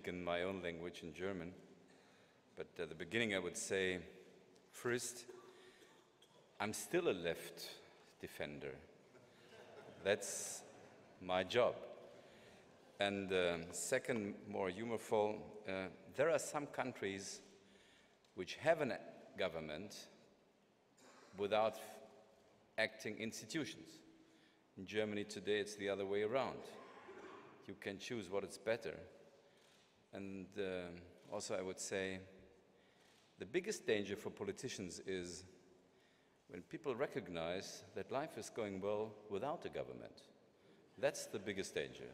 speak in my own language, in German. But at the beginning I would say, first, I'm still a left defender. That's my job. And second, more humorful, there are some countries which have a government without acting institutions. In Germany today, it's the other way around. You can choose what is better. And also I would say, the biggest danger for politicians is when people recognize that life is going well without a government. That's the biggest danger.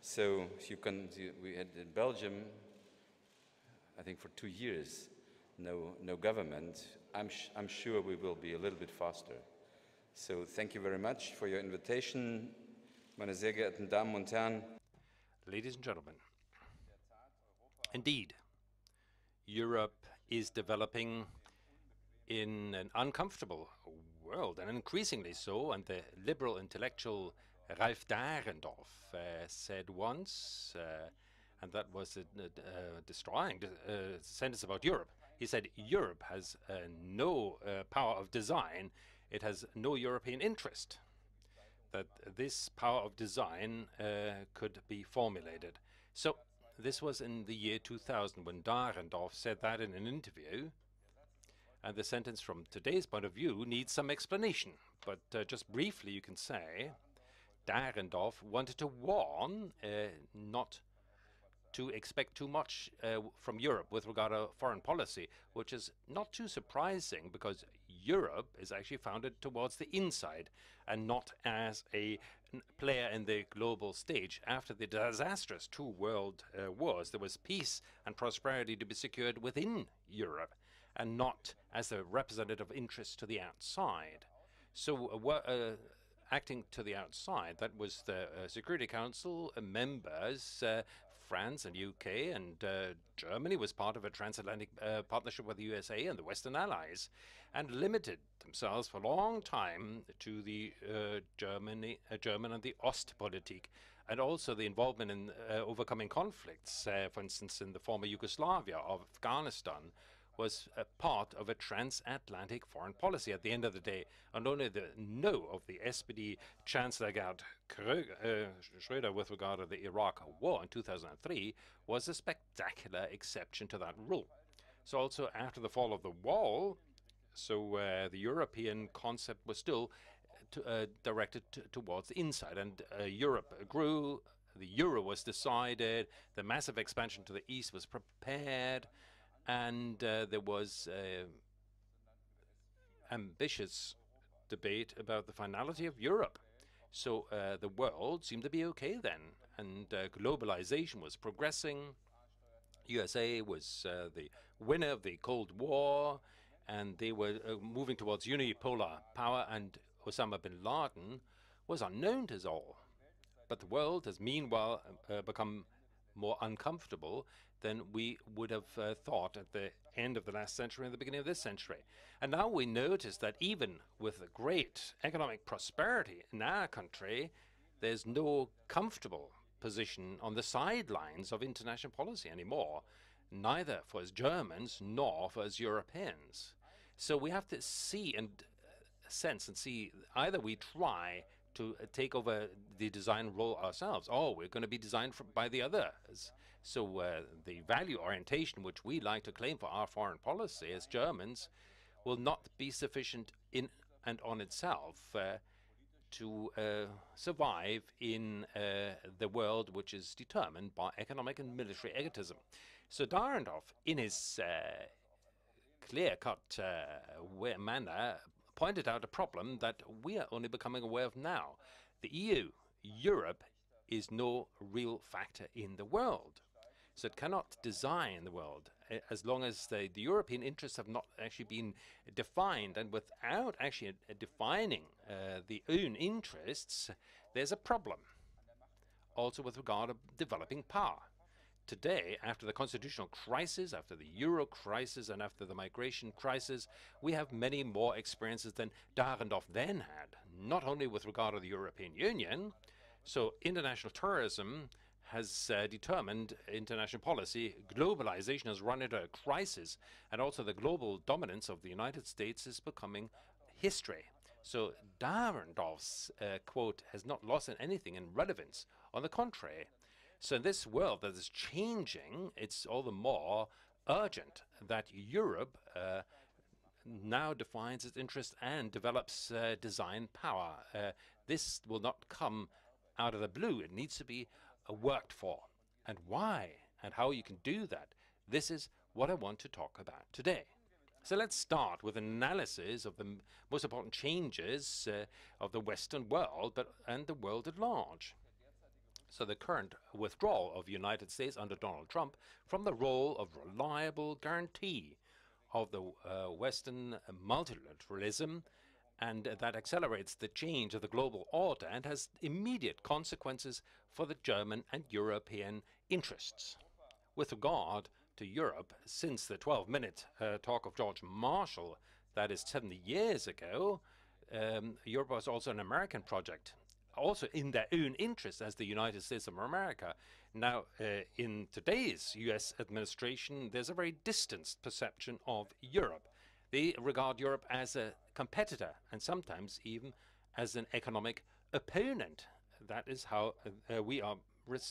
So we had in Belgium, I think for 2 years, no government. I'm sure we will be a little bit faster. So thank you very much for your invitation, meine sehr geehrten Damen und Herren. Ladies and gentlemen, indeed, Europe is developing in an uncomfortable world, and increasingly so, and the liberal intellectual Ralph Dahrendorf said once, and that was a destroying sentence about Europe. He said, Europe has no power of design, it has no European interest. That this power of design could be formulated. So this was in the year 2000 when Dahrendorf said that in an interview. And the sentence from today's point of view needs some explanation. But just briefly you can say Dahrendorf wanted to warn not to expect too much from Europe with regard to foreign policy, which is not too surprising because Europe is actually founded towards the inside and not as a player in the global stage. After the disastrous 2 world wars, there was peace and prosperity to be secured within Europe and not as a representative interest to the outside. So acting to the outside, that was the Security Council members. France and UK and Germany was part of a transatlantic partnership with the USA and the Western Allies, and limited themselves for a long time to the German and the Ostpolitik, and also the involvement in overcoming conflicts, for instance in the former Yugoslavia of Afghanistan, was a part of a transatlantic foreign policy at the end of the day. And only the no of the SPD Chancellor Gerhard Schröder with regard to the Iraq war in 2003 was a spectacular exception to that rule. So also after the fall of the wall, the European concept was still directed towards the inside, and Europe grew, the euro was decided, the massive expansion to the east was prepared, and there was ambitious debate about the finality of Europe. So the world seemed to be okay then, and globalization was progressing. USA was the winner of the Cold War, and they were moving towards unipolar power, and Osama bin Laden was unknown to us all. But the world has meanwhile become more uncomfortable than we would have thought at the end of the last century and the beginning of this century. And now we notice that even with the great economic prosperity in our country, there's no comfortable position on the sidelines of international policy anymore, neither for us Germans nor for us Europeans. So we have to see and sense and see, either we try to take over the design role ourselves, or we're going to be designed by the others. So the value orientation which we like to claim for our foreign policy as Germans will not be sufficient in and on itself to survive in the world which is determined by economic and military egotism. So Dahrendorf, in his clear-cut manner, pointed out a problem that we are only becoming aware of now. The EU, Europe, is no real factor in the world. So it cannot design the world as long as the European interests have not actually been defined. And without actually defining the own interests, there's a problem. Also with regard to developing power. Today, after the constitutional crisis, after the euro crisis, and after the migration crisis, we have many more experiences than Dahrendorf then had, not only with regard to the European Union. So international terrorism has determined international policy. Globalization has run into a crisis, and also the global dominance of the United States is becoming history. So Dahrendorf's quote has not lost anything in relevance. On the contrary, so in this world that is changing, it's all the more urgent that Europe now defines its interest and develops design power. This will not come out of the blue. It needs to be worked for. And why and how you can do that, this is what I want to talk about today. So let's start with an analysis of the most important changes of the Western world and the world at large. So the current withdrawal of the United States under Donald Trump from the role of reliable guarantee of the Western multilateralism, and that accelerates the change of the global order and has immediate consequences for the German and European interests. With regard to Europe, since the 12-minute talk of George Marshall, that is 70 years ago, Europe was also an American project, also in their own interest as the United States of America. Now, in today's US administration, there's a very distanced perception of Europe. They regard Europe as a competitor and sometimes even as an economic opponent. That is how we are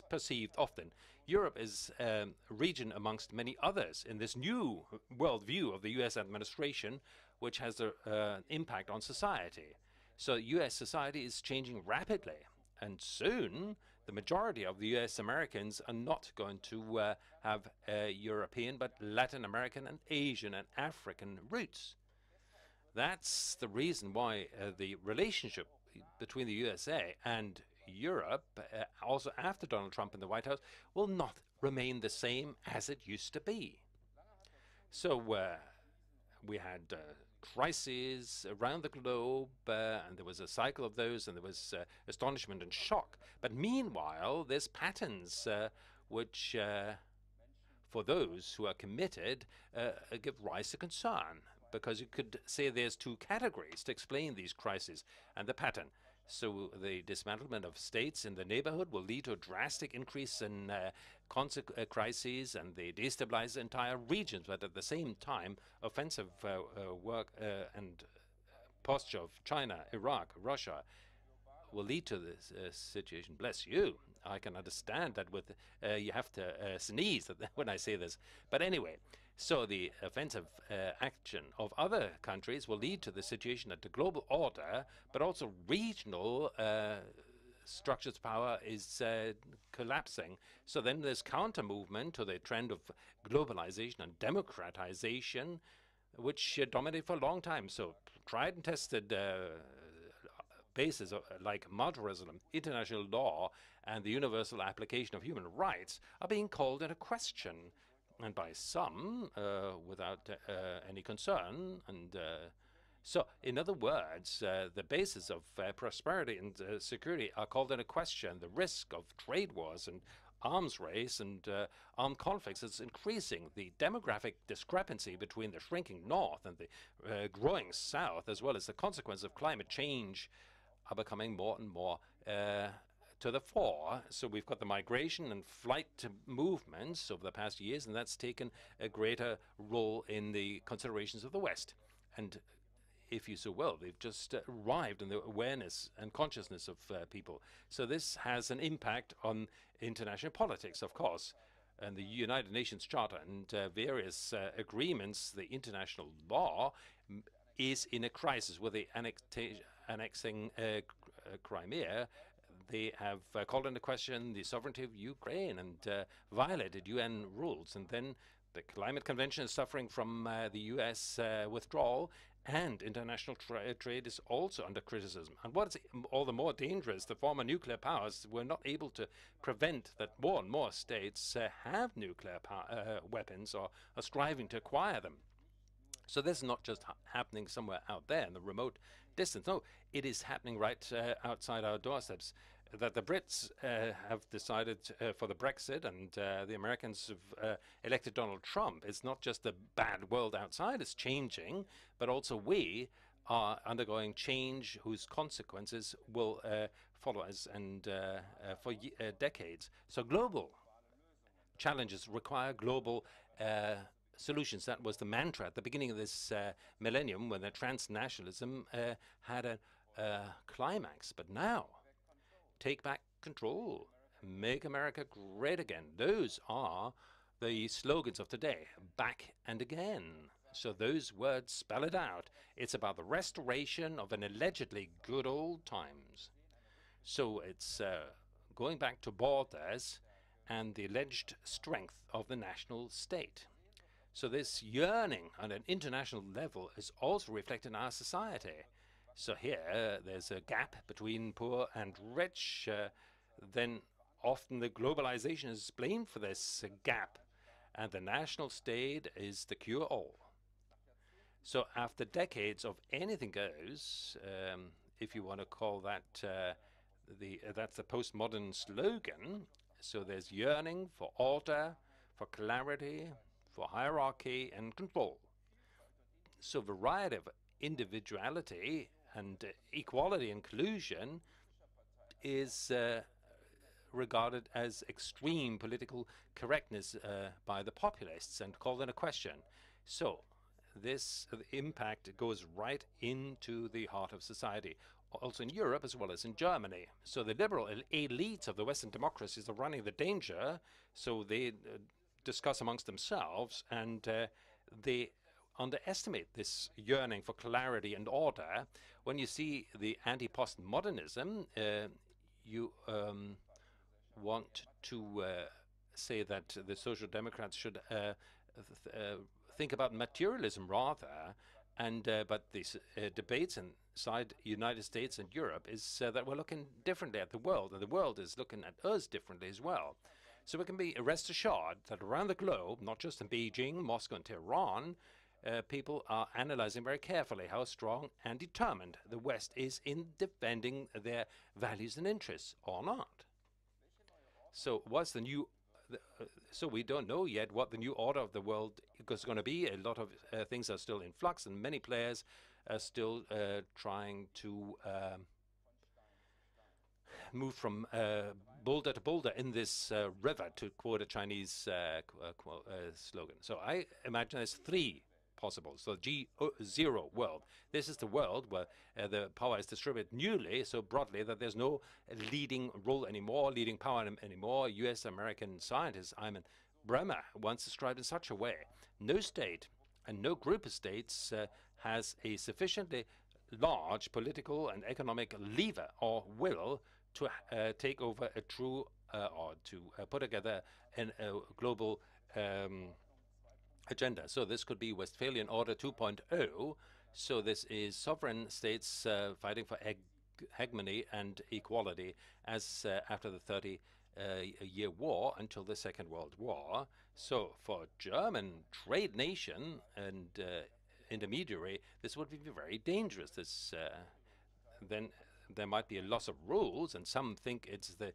perceived often. Europe is a region amongst many others in this new worldview of the US administration, which has an impact on society. So US society is changing rapidly, and soon the majority of the US Americans are not going to have European but Latin American and Asian and African roots. That's the reason why the relationship between the USA and Europe, also after Donald Trump in the White House, will not remain the same as it used to be. So we had crises around the globe, and there was a cycle of those, and there was astonishment and shock. But meanwhile, there's patterns which, for those who are committed, give rise to concern, because you could say there's two categories to explain these crises and the pattern. So the dismantlement of states in the neighborhood will lead to a drastic increase in crises, and they destabilize entire regions. But at the same time, offensive work and posture of China, Iraq, Russia will lead to this situation. Bless you. I can understand that with you have to sneeze when I say this. But anyway, so the offensive action of other countries will lead to the situation that the global order, but also regional structures of power is collapsing. So then there's counter movement to the trend of globalization and democratization, which dominated for a long time. So tried and tested bases like multilateralism, international law, and the universal application of human rights are being called into question, and by some without any concern. And so, in other words, the basis of prosperity and security are called into question. The risk of trade wars and arms race and armed conflicts is increasing. The demographic discrepancy between the shrinking north and the growing south, as well as the consequence of climate change, are becoming more and more to the fore. So we've got the migration and flight movements over the past years, and that's taken a greater role in the considerations of the West. And if you so will, they've just arrived in the awareness and consciousness of people. So this has an impact on international politics, of course. And the United Nations Charter and various agreements, the international law is in a crisis with the annexing Crimea. They have called into question the sovereignty of Ukraine and violated UN rules. And then the Climate Convention is suffering from the US withdrawal, and international trade is also under criticism. And what's all the more dangerous, the former nuclear powers were not able to prevent that more and more states have nuclear weapons or are striving to acquire them. So this is not just happening somewhere out there in the remote distance. No, it is happening right outside our doorsteps. That the Brits have decided for the Brexit, and the Americans have elected Donald Trump. It's not just the bad world outside is changing, but also we are undergoing change whose consequences will follow us and for decades. So global challenges require global solutions. That was the mantra at the beginning of this millennium when the transnationalism had a climax. But now, take back control, make America great again. Those are the slogans of today, back and again. So those words spell it out. It's about the restoration of an allegedly good old times. So it's going back to borders and the alleged strength of the national state. So this yearning on an international level is also reflected in our society. So here there's a gap between poor and rich. Then often the globalization is blamed for this gap, and the national state is the cure-all. So after decades of anything goes, if you want to call that that's the postmodern slogan. So there's yearning for order, for clarity, for hierarchy and control. So variety of individuality and equality inclusion is regarded as extreme political correctness by the populists and called into question. So this impact goes right into the heart of society, also in Europe as well as in Germany. So the liberal elites of the Western democracies are running the danger, so they discuss amongst themselves and they underestimate this yearning for clarity and order. When you see the anti-postmodernism, you want to say that the Social Democrats should think about materialism rather, and but these debates inside United States and Europe is that we're looking differently at the world, and the world is looking at us differently as well. So we can be rest assured that around the globe, not just in Beijing, Moscow, and Tehran, people are analyzing very carefully how strong and determined the West is in defending their values and interests, or not. So what's the new so we don't know yet what the new order of the world is going to be. A lot of things are still in flux, and many players are still trying to move from boulder to boulder in this river, to quote a Chinese slogan. So I imagine there's three possible. So G0 world. This is the world where the power is distributed newly, so broadly that there's no leading role anymore, leading power anymore. US American scientist Iman Bremer once described in such a way: no state and no group of states has a sufficiently large political and economic lever or will to take over a true or to put together a global agenda. So this could be Westphalian Order 2.0. So this is sovereign states fighting for hegemony and equality as after the 30-year war until the Second World War. So for German trade nation and intermediary, this would be very dangerous. This then there might be a loss of rules, and some think it's the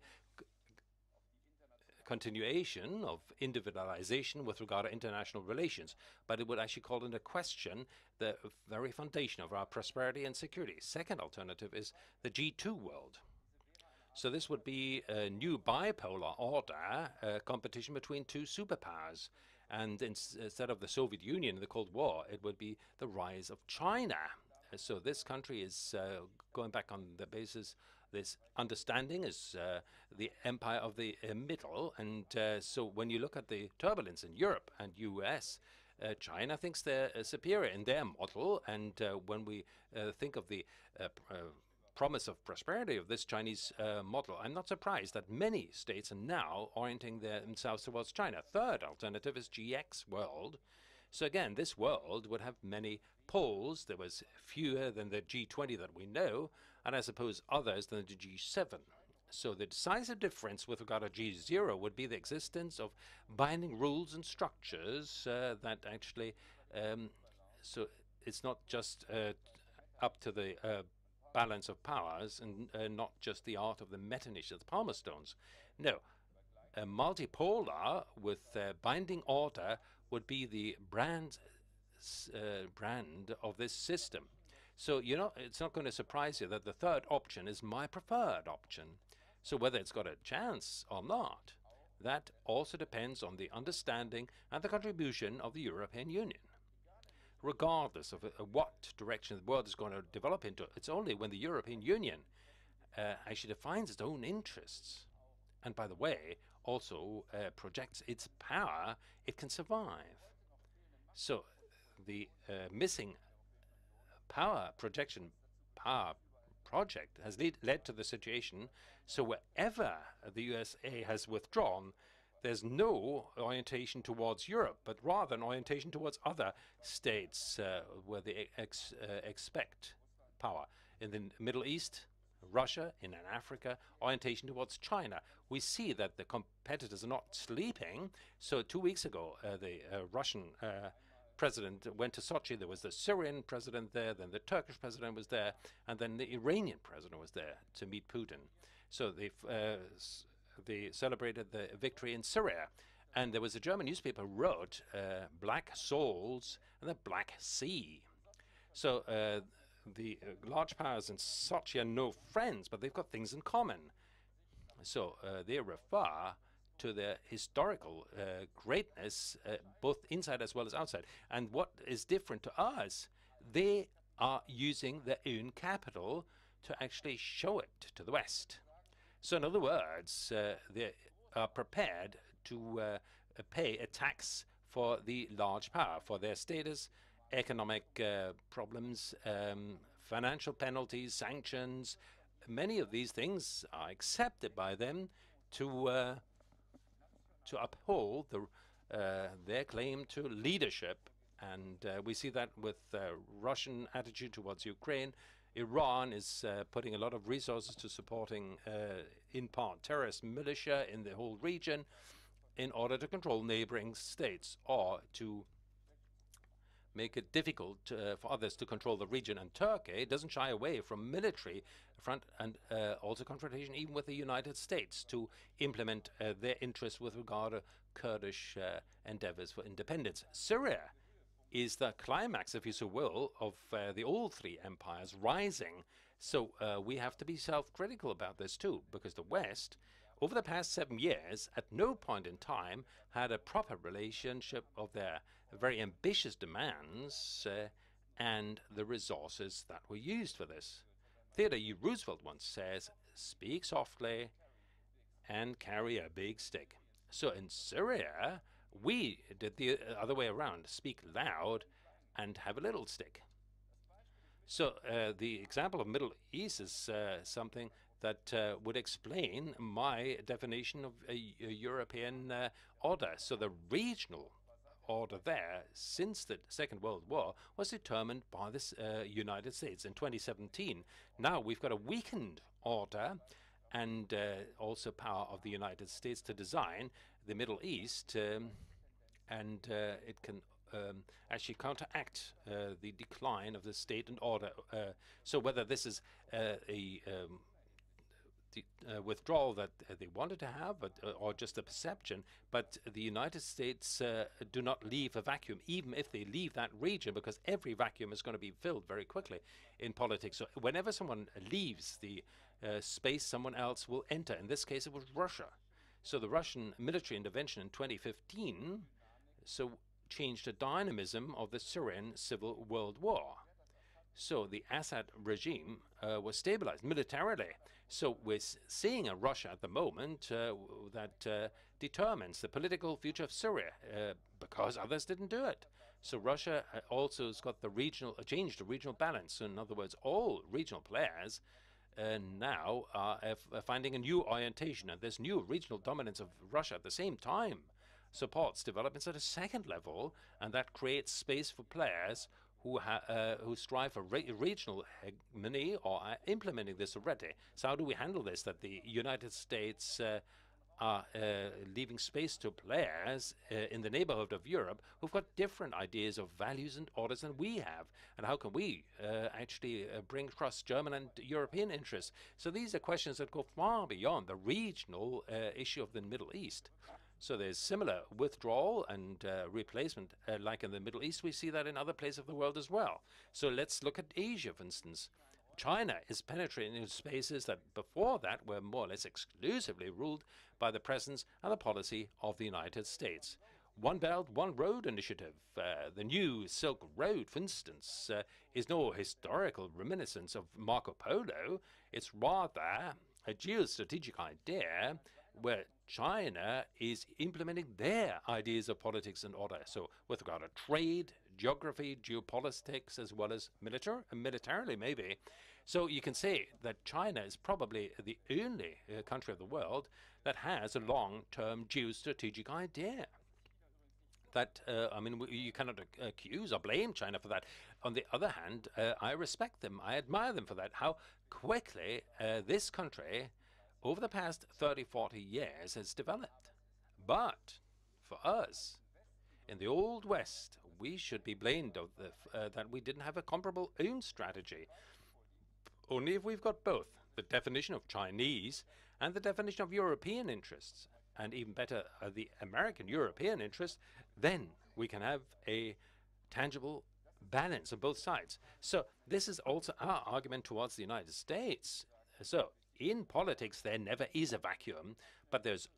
continuation of individualization with regard to international relations, but it would actually call into question the very foundation of our prosperity and security. Second alternative is the G2 world. So this would be a new bipolar order, competition between two superpowers. And instead of the Soviet Union in the Cold War, it would be the rise of China. So this country is going back on the basis, this understanding is the empire of the middle. And so when you look at the turbulence in Europe and US, China thinks they're superior in their model. And when we think of the promise of prosperity of this Chinese model, I'm not surprised that many states are now orienting themselves towards China. Third alternative is GX world. So again, this world would have many poles. There was fewer than the G20 that we know, and I suppose others than the G7. So the decisive difference with regard to G0 would be the existence of binding rules and structures that actually, so it's not just up to the balance of powers and not just the art of the meta-niche of the Palmer stones. No, a multipolar with binding order would be the brand of this system. So, you know, it's not going to surprise you that the third option is my preferred option. So whether it's got a chance or not, that also depends on the understanding and the contribution of the European Union. Regardless of what direction the world is going to develop into, it's only when the European Union actually defines its own interests, and by the way, also projects its power, it can survive. So the missing power project has led to the situation. So wherever the USA has withdrawn, there's no orientation towards Europe, but rather an orientation towards other states where they expect power. In the Middle East, Russia, in Africa, orientation towards China. We see that the competitors are not sleeping. So 2 weeks ago, the Russian president went to Sochi. There was the Syrian president there, then the Turkish president was there, and then the Iranian president was there to meet Putin. So they celebrated the victory in Syria. And there was a German newspaper who wrote Black Souls and the Black Sea. So the large powers in Sochi are no friends, but they've got things in common. So they refer to their historical greatness, both inside as well as outside. And what is different to us, they are using their own capital to actually show it to the West. So in other words, they are prepared to pay a tax for the large power, for their status, economic problems, financial penalties, sanctions. Many of these things are accepted by them to uphold their claim to leadership. And we see that with Russian attitude towards Ukraine. Iran is putting a lot of resources to supporting, in part, terrorist militia in the whole region in order to control neighboring states or to make it difficult for others to control the region. And Turkey doesn't shy away from military front and also confrontation even with the United States to implement their interests with regard to Kurdish endeavors for independence. Syria is the climax, if you so will, of the old three empires rising. So we have to be self-critical about this too, because the West, over the past 7 years, at no point in time had a proper relationship of their very ambitious demands and the resources that were used for this. Theodore Roosevelt once says, "Speak softly and carry a big stick." So in Syria, we did the other way around, speak loud and have a little stick. So the example of Middle East is something that would explain my definition of a European order. So the regional order there, since the Second World War, was determined by the United States in 2017. Now we've got a weakened order and also power of the United States to design the Middle East, and it can actually counteract the decline of the state and order. So whether this is a withdrawal that they wanted to have, or just a perception, but the United States do not leave a vacuum, even if they leave that region, because every vacuum is going to be filled very quickly in politics. So whenever someone leaves the space, someone else will enter. In this case, it was Russia. So the Russian military intervention in 2015 changed the dynamism of the Syrian civil world war. So the Assad regime was stabilized militarily. So we're seeing a Russia at the moment that determines the political future of Syria because others didn't do it. So Russia also has got the changed the regional balance. So in other words, all regional players now are finding a new orientation, and this new regional dominance of Russia at the same time supports developments at a second level, and that creates space for players who strive for regional hegemony or are implementing this already. So how do we handle this, that the United States are leaving space to players in the neighborhood of Europe who've got different ideas of values and orders than we have? And how can we actually bring across German and European interests? So these are questions that go far beyond the regional issue of the Middle East. So there's similar withdrawal and replacement, like in the Middle East. We see that in other places of the world as well. So let's look at Asia, for instance. China is penetrating into spaces that before that were more or less exclusively ruled by the presence and the policy of the United States. One Belt, One Road initiative, the new Silk Road, for instance, is no historical reminiscence of Marco Polo. It's rather a geostrategic idea where China is implementing their ideas of politics and order. So with regard to trade, geography, geopolitics, as well as militarily maybe. So you can say that China is probably the only country of the world that has a long-term geostrategic idea. That, I mean, you cannot accuse or blame China for that. On the other hand, I respect them, I admire them for that, how quickly this country, over the past 30, 40 years, has developed. But for us, in the Old West, we should be blamed of that we didn't have a comparable own strategy. Only if we've got both the definition of Chinese and the definition of European interests, and even better, the American-European interest, then we can have a tangible balance on both sides. So this is also our argument towards the United States. So in politics, there never is a vacuum, but this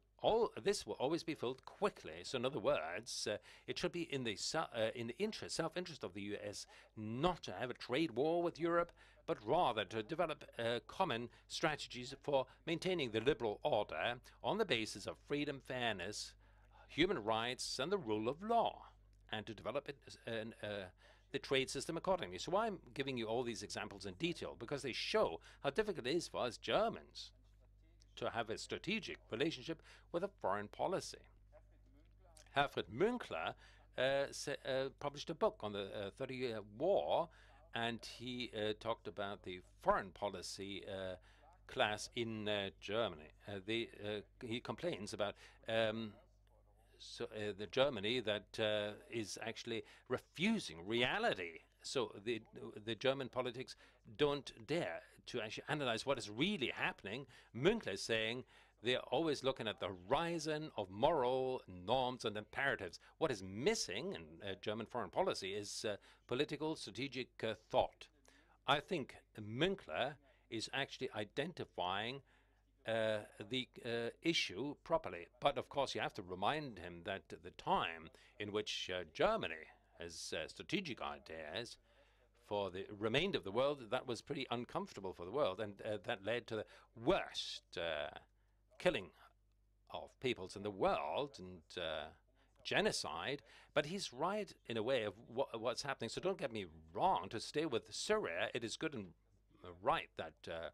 will always be filled quickly. So in other words, it should be in the self-interest of the U.S. not to have a trade war with Europe, but rather to develop common strategies for maintaining the liberal order on the basis of freedom, fairness, human rights, and the rule of law, and to develop the trade system accordingly. So I'm giving you all these examples in detail because they show how difficult it is for us Germans to have a strategic relationship with a foreign policy. Herfried Münkler published a book on the 30-Year War, and he talked about the foreign policy class in Germany. He complains about the Germany that is actually refusing reality. So the German politics don't dare to actually analyze what is really happening. Münkler is saying they're always looking at the horizon of moral norms and imperatives. What is missing in German foreign policy is political strategic thought. I think Münkler is actually identifying the issue properly. But of course, you have to remind him that the time in which Germany has strategic ideas for the remainder of the world, that was pretty uncomfortable for the world, and that led to the worst killing of peoples in the world and genocide. But he's right in a way of what's happening. So don't get me wrong. To stay with Syria, it is good and right that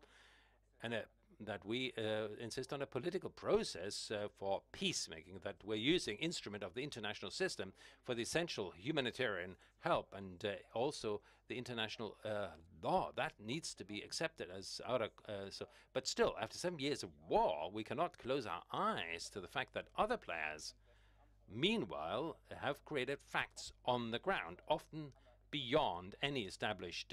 that we insist on a political process for peacemaking, that we're using instrument of the international system for the essential humanitarian help, and also the international law that needs to be accepted as but still, after 7 years of war, we cannot close our eyes to the fact that other players, meanwhile, have created facts on the ground, often beyond any established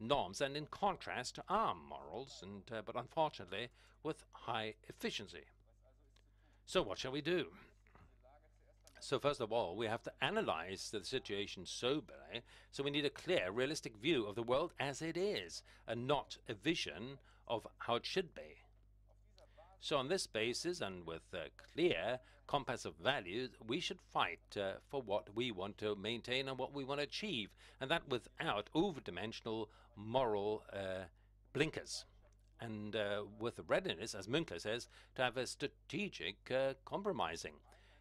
norms and in contrast to our morals, and but unfortunately with high efficiency. So what shall we do? So first of all, we have to analyze the situation soberly. So we need a clear, realistic view of the world as it is, and not a vision of how it should be. So on this basis, and with a clear compass of values, we should fight for what we want to maintain and what we want to achieve, and that without over-dimensional moral blinkers, and with a readiness, as Münkler says, to have a strategic compromising.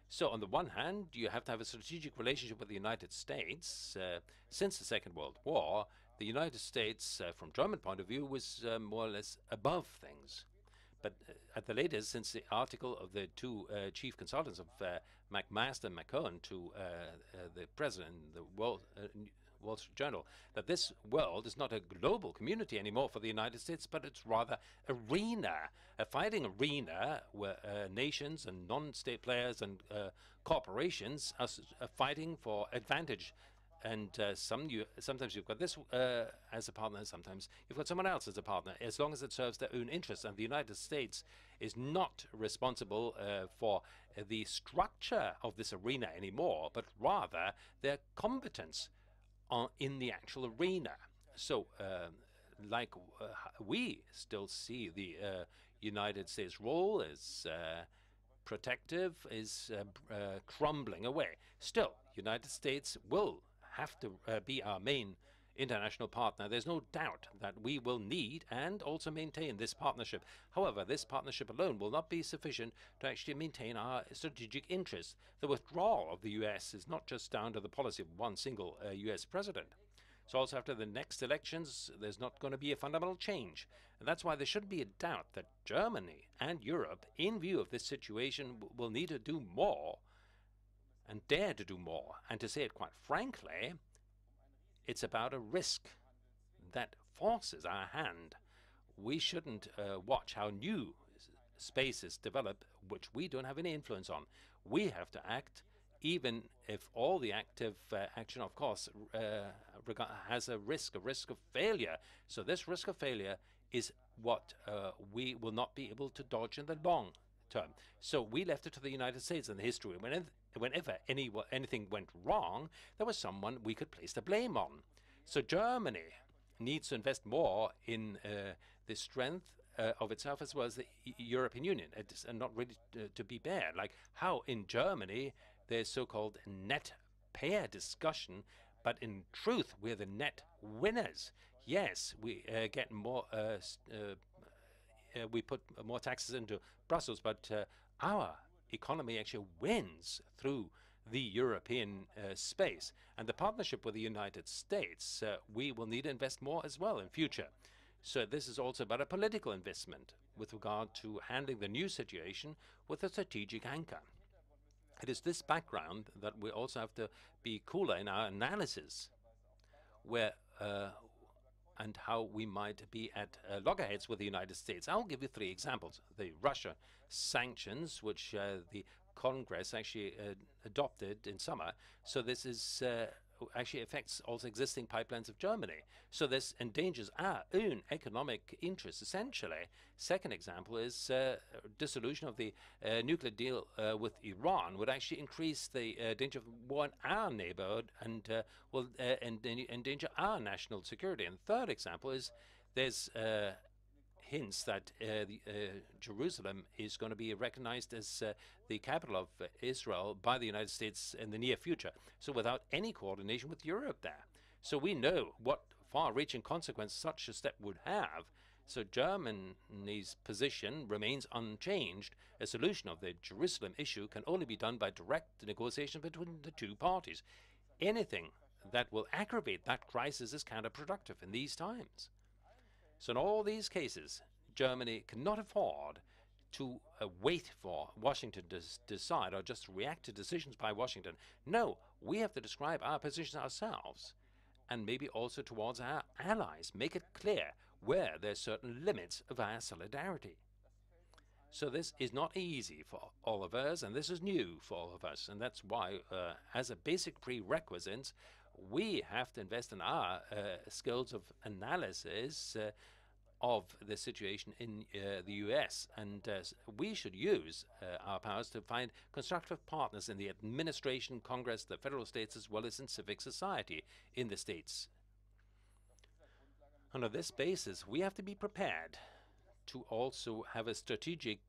So on the one hand, you have to have a strategic relationship with the United States. Since the Second World War, the United States, from German point of view, was more or less above things. But at the latest, since the article of the two chief consultants of McMaster and McCone to the president, the Wall Street Journal, that this world is not a global community anymore for the United States, but it's rather arena, a fighting arena where nations and non-state players and corporations are fighting for advantage. And sometimes you've got this as a partner, sometimes you've got someone else as a partner, as long as it serves their own interests. And the United States is not responsible for the structure of this arena anymore, but rather their competence in the actual arena. So, we still see the United States role as protective is crumbling away. Still, United States will have to be our main international partner. There's no doubt that we will need and also maintain this partnership. However, this partnership alone will not be sufficient to actually maintain our strategic interests. The withdrawal of the US is not just down to the policy of one single US president. So also after the next elections, there's not going to be a fundamental change. And that's why there shouldn't be a doubt that Germany and Europe, in view of this situation, will need to do more and dare to do more. And to say it quite frankly, it's about a risk that forces our hand. We shouldn't watch how new spaces develop, which we don't have any influence on. We have to act, even if all the active action, of course, has a risk of failure. So this risk of failure is what we will not be able to dodge in the long term. So we left it to the United States in the history. Whenever anything went wrong, there was someone we could place the blame on. So Germany needs to invest more in the strength of itself as well as the European Union. It's not really to be bare. Like how in Germany there's so-called net payer discussion, but in truth we're the net winners. Yes, we get more. We put more taxes into Brussels, but our economy actually wins through the European space. And the partnership with the United States, we will need to invest more as well in future. So this is also about a political investment with regard to handling the new situation with a strategic anchor. It is this background that we also have to be cooler in our analysis, where and how we might be at loggerheads with the United States. I'll give you 3 examples. The Russia sanctions, which the Congress actually adopted in summer. So this is actually affects also existing pipelines of Germany. So this endangers our own economic interests, essentially. Second example is dissolution of the nuclear deal with Iran would actually increase the danger of war in our neighborhood and will endanger our national security. And third example is there's hints that Jerusalem is going to be recognized as the capital of Israel by the United States in the near future. So without any coordination with Europe there. So we know what far-reaching consequence such a step would have. So Germany's position remains unchanged. A solution of the Jerusalem issue can only be done by direct negotiation between the 2 parties. Anything that will aggravate that crisis is counterproductive in these times. So in all these cases, Germany cannot afford to wait for Washington to decide or just react to decisions by Washington. No, we have to describe our position ourselves and maybe also towards our allies. Make it clear where there's certain limits of our solidarity. So this is not easy for all of us, and this is new for all of us. And that's why, as a basic prerequisite, we have to invest in our skills of analysis of the situation in the US, and we should use our powers to find constructive partners in the administration, Congress, the federal states, as well as in civic society in the states. Under this basis, we have to be prepared to also have a strategic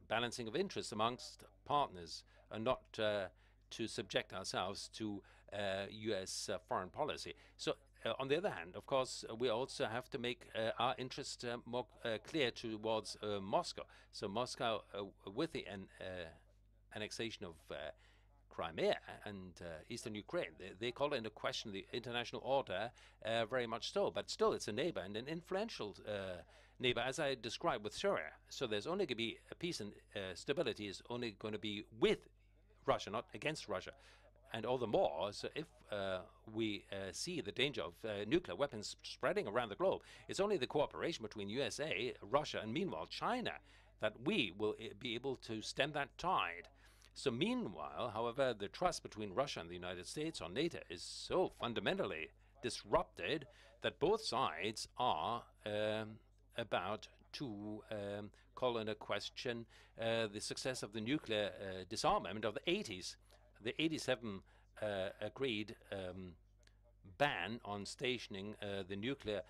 balancing of interests amongst partners and not to subject ourselves to US foreign policy. So on the other hand, of course, we also have to make our interest more clear towards Moscow. So Moscow, with the annexation of Crimea and eastern Ukraine, they call into question the international order very much so. But still, it's a neighbor and an influential neighbor, as I described with Syria. So there's only going to be a peace and stability is only going to be with Russia, not against Russia. And all the more, so if we see the danger of nuclear weapons spreading around the globe, it's only the cooperation between USA, Russia, and meanwhile China that we will be able to stem that tide. So meanwhile, however, the trust between Russia and the United States or NATO is so fundamentally disrupted that both sides are about to call into question the success of the nuclear disarmament of the 80s. The 87 agreed ban on stationing the nuclear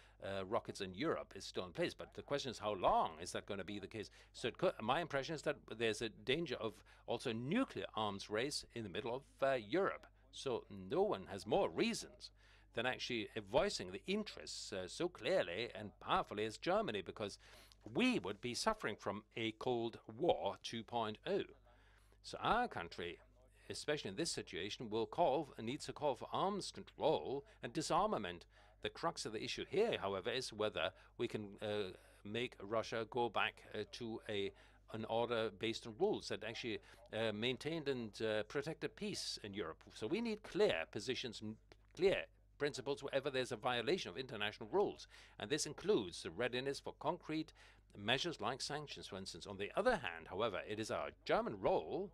rockets in Europe is still in place. But the question is, how long is that going to be the case? So my impression is that there's a danger of also nuclear arms race in the middle of Europe. So no one has more reasons than actually voicing the interests so clearly and powerfully as Germany, because we would be suffering from a Cold War 2.0. So our country, especially in this situation, needs to call for arms control and disarmament. The crux of the issue here, however, is whether we can make Russia go back to an order based on rules that actually maintained and protected peace in Europe. So we need clear positions, clear principles wherever there's a violation of international rules. And this includes the readiness for concrete measures like sanctions, for instance. On the other hand, however, it is our German role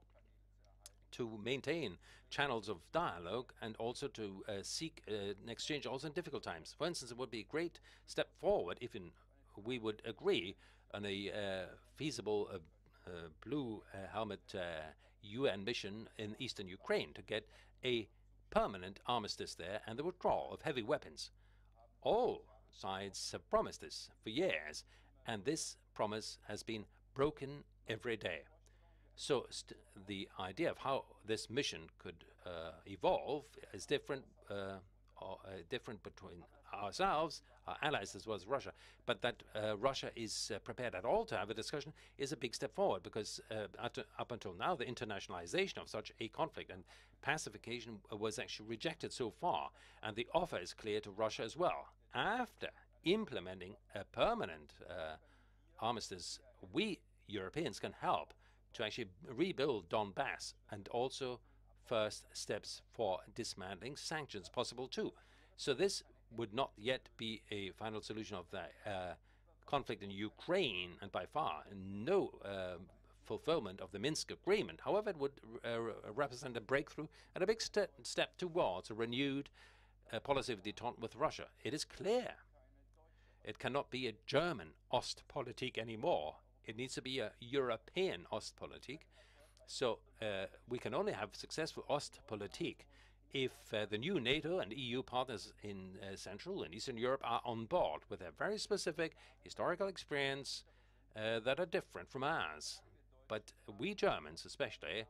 to maintain channels of dialogue and also to seek an exchange also in difficult times. For instance, it would be a great step forward if we would agree on a feasible blue helmet UN mission in eastern Ukraine to get a permanent armistice there and the withdrawal of heavy weapons. All sides have promised this for years, and this promise has been broken every day. So the idea of how this mission could evolve is different between ourselves, our allies, as well as Russia. But that Russia is prepared at all to have a discussion is a big step forward, because up until now, the internationalization of such a conflict and pacification was actually rejected so far. And the offer is clear to Russia as well. After implementing a permanent armistice, we Europeans can help to actually rebuild Donbass, and also first steps for dismantling sanctions possible too. So this would not yet be a final solution of the conflict in Ukraine, and by far no fulfillment of the Minsk agreement. However, it would represent a breakthrough and a big step towards a renewed policy of détente with Russia. It is clear it cannot be a German Ostpolitik anymore. It needs to be a European Ostpolitik. So we can only have successful Ostpolitik if the new NATO and EU partners in Central and Eastern Europe are on board with their very specific historical experience that are different from ours. But we Germans especially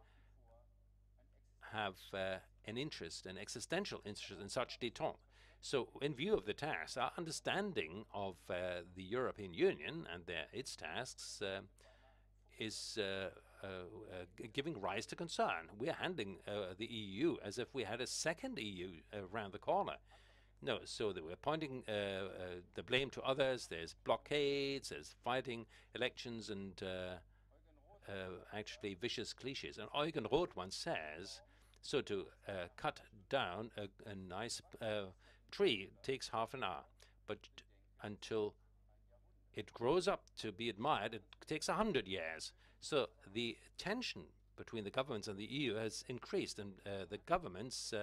have an interest, an existential interest in such détente. So in view of the tasks, our understanding of the European Union and its tasks is giving rise to concern. We are handling the EU as if we had a second EU around the corner. No, so that we're pointing the blame to others. There's blockades, there's fighting elections, and actually vicious cliches. And Eugen Roth once says, so to cut down a nice tree takes half an hour, but until it grows up to be admired, it takes 100 years. So the tension between the governments and the EU has increased, and the governments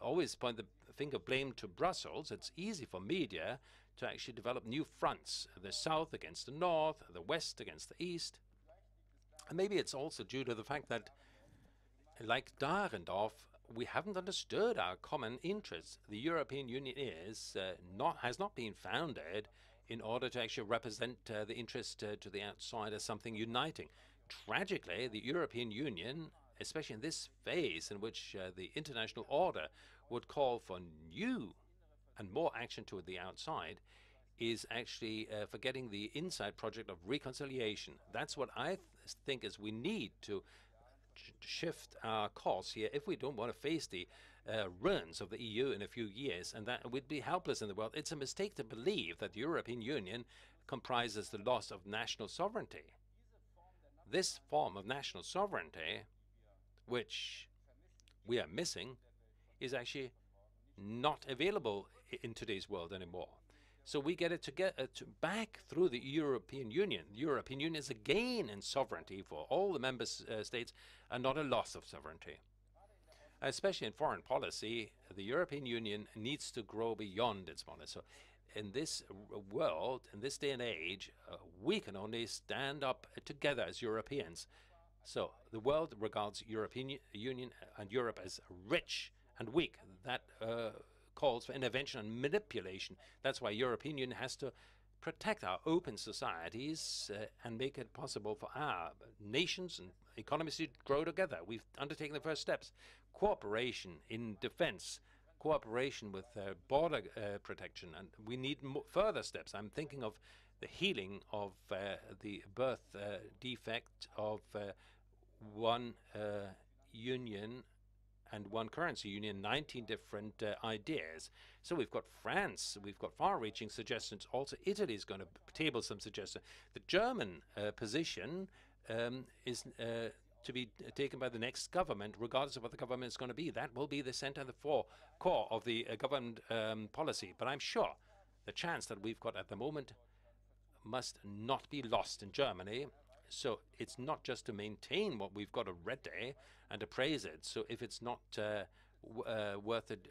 always point the finger of blame to Brussels. It's easy for media to actually develop new fronts, the South against the North, the West against the East. And maybe it's also due to the fact that, like Dahrendorf, we haven't understood our common interests. The European Union has not been founded in order to actually represent the interest to the outside as something uniting. Tragically, the European Union, especially in this phase in which the international order would call for new and more action toward the outside, is actually forgetting the inside project of reconciliation. That's what I think is we need to shift our course here if we don't want to face the ruins of the EU in a few years, and that we'd be helpless in the world. It's a mistake to believe that the European Union comprises the loss of national sovereignty. This form of national sovereignty, which we are missing, is actually not available in today's world anymore. So we get it back through the European Union. The European Union is a gain in sovereignty for all the member states and not a loss of sovereignty. Especially in foreign policy, the European Union needs to grow beyond its borders. So in this world, in this day and age, we can only stand up together as Europeans. So the world regards European Union and Europe as rich and weak. That calls for intervention and manipulation. That's why European Union has to protect our open societies and make it possible for our nations and economies to grow together. We've undertaken the first steps. Cooperation in defense, cooperation with border protection, and we need further steps. I'm thinking of the healing of the birth defect of one union and one currency union, 19 different ideas. So we've got France, we've got far-reaching suggestions. Also, Italy is going to table some suggestions. The German position is to be taken by the next government, regardless of what the government is going to be. That will be the center and the core of the government policy. But I'm sure the chance that we've got at the moment must not be lost in Germany. So it's not just to maintain what we've got already and to praise it. So if it's not worth it,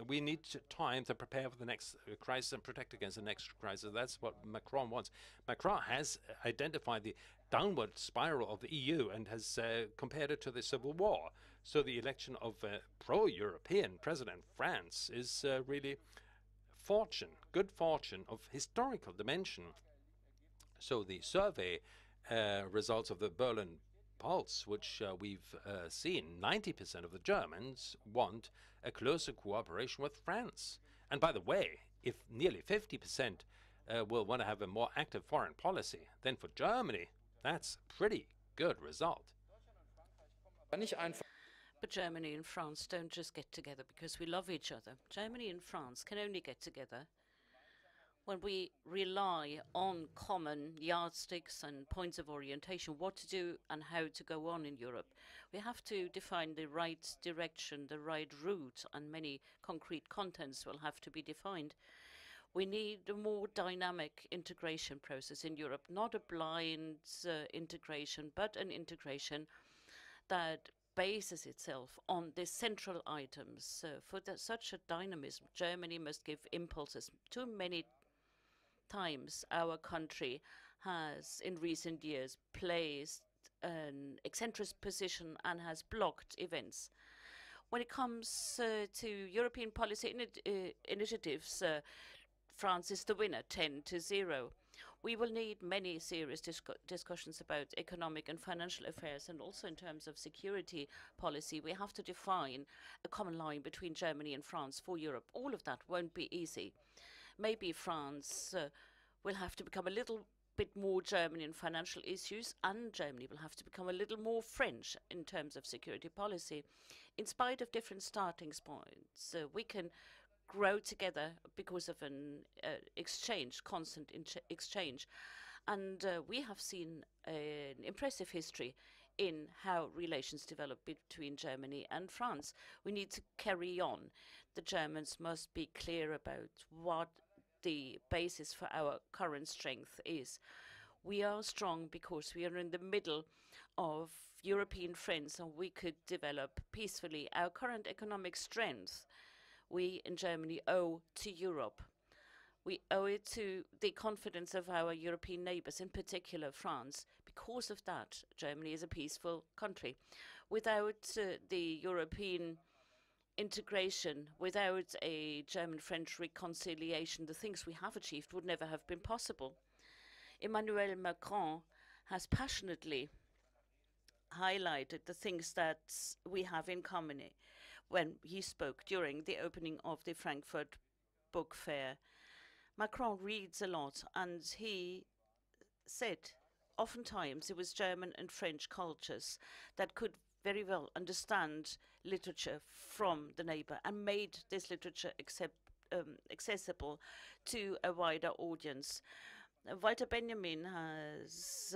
we need time to prepare for the next crisis and protect against the next crisis. That's what Macron wants. Macron has identified the downward spiral of the EU and has compared it to the Civil War. So the election of a pro-European president, France, is really good fortune of historical dimension. So the survey results of the Berlin Pulse, which we've seen, 90% of the Germans want a closer cooperation with France. And by the way, if nearly 50% will want to have a more active foreign policy, then for Germany, that's a pretty good result. But Germany and France don't just get together because we love each other. Germany and France can only get together when we rely on common yardsticks and points of orientation, what to do and how to go on in Europe. We have to define the right direction, the right route, and many concrete contents will have to be defined. We need a more dynamic integration process in Europe, not a blind integration, but an integration that bases itself on the central items. For such a dynamism, Germany must give impulses. Too many times our country has in recent years placed an eccentric position and has blocked events. When it comes to European policy initiatives, France is the winner, 10-0. We will need many serious discussions about economic and financial affairs, and also in terms of security policy. We have to define a common line between Germany and France for Europe. All of that won't be easy. Maybe France will have to become a little bit more German in financial issues, and Germany will have to become a little more French in terms of security policy. In spite of different starting points, we can grow together because of an constant exchange. And we have seen an impressive history in how relations develop between Germany and France. We need to carry on. The Germans must be clear about what the basis for our current strength is. We are strong because we are in the middle of European friends, and we could develop peacefully. Our current economic strength, we in Germany owe to Europe. We owe it to the confidence of our European neighbors, in particular France. Because of that, Germany is a peaceful country. Without the European integration, without a German-French reconciliation, the things we have achieved would never have been possible. Emmanuel Macron has passionately highlighted the things that we have in common when he spoke during the opening of the Frankfurt Book Fair. Macron reads a lot, and he said oftentimes it was German and French cultures that could very well understand literature from the neighbor and made this literature accessible to a wider audience. Walter Benjamin has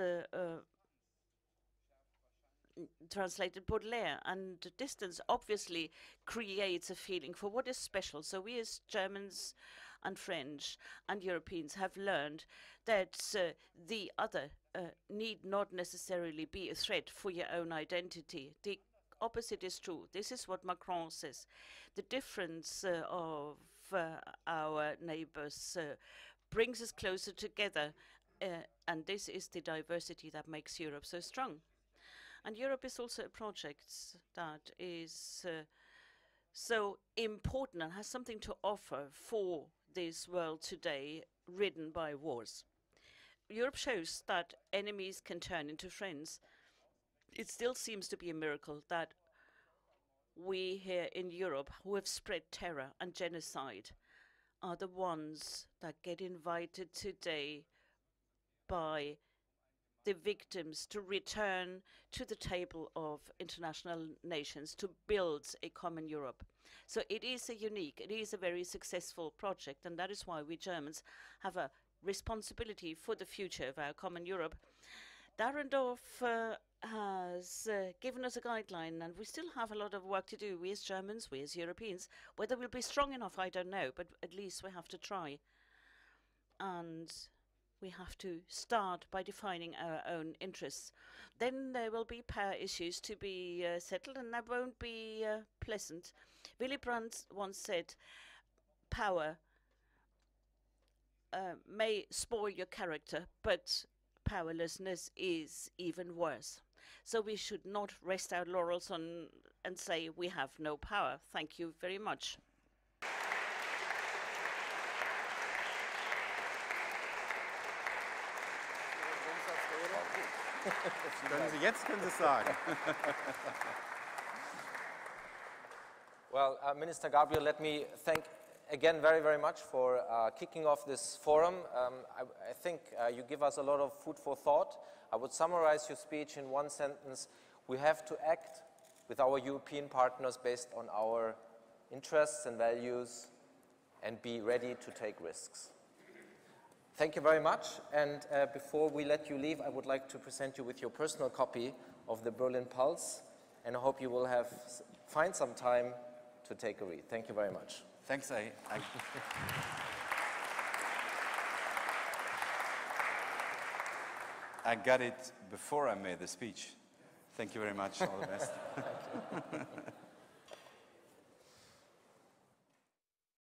translated Baudelaire, and distance obviously creates a feeling for what is special. So we as Germans and French and Europeans have learned that the other need not necessarily be a threat for your own identity. The opposite is true. This is what Macron says. The difference of our neighbors brings us closer together. And this is the diversity that makes Europe so strong. And Europe is also a project that is so important and has something to offer for this world today ridden by wars. Europe shows that enemies can turn into friends. It still seems to be a miracle that we here in Europe who have spread terror and genocide are the ones that get invited today by the victims to return to the table of international nations to build a common Europe. So it is a very successful project, and that is why we Germans have a responsibility for the future of our common Europe. Dahrendorf has given us a guideline, and we still have a lot of work to do, we as Germans, we as Europeans. Whether we'll be strong enough, I don't know, but at least we have to try. And we have to start by defining our own interests. Then there will be power issues to be settled, and that won't be pleasant. Willy Brandt once said, power may spoil your character, but powerlessness is even worse. So we should not rest our laurels on and say we have no power. Thank you very much. Jetzt können Sie es sagen. Well, Minister Gabriel, let me thank again very, very much for kicking off this forum. I think you give us a lot of food for thought. I would summarize your speech in one sentence. We have to act with our European partners based on our interests and values and be ready to take risks. Thank you very much, and before we let you leave, I would like to present you with your personal copy of the Berlin Pulse, and I hope you will find some time to take a read. Thank you very much. Thanks. I got it before I made the speech. Thank you very much. All the best.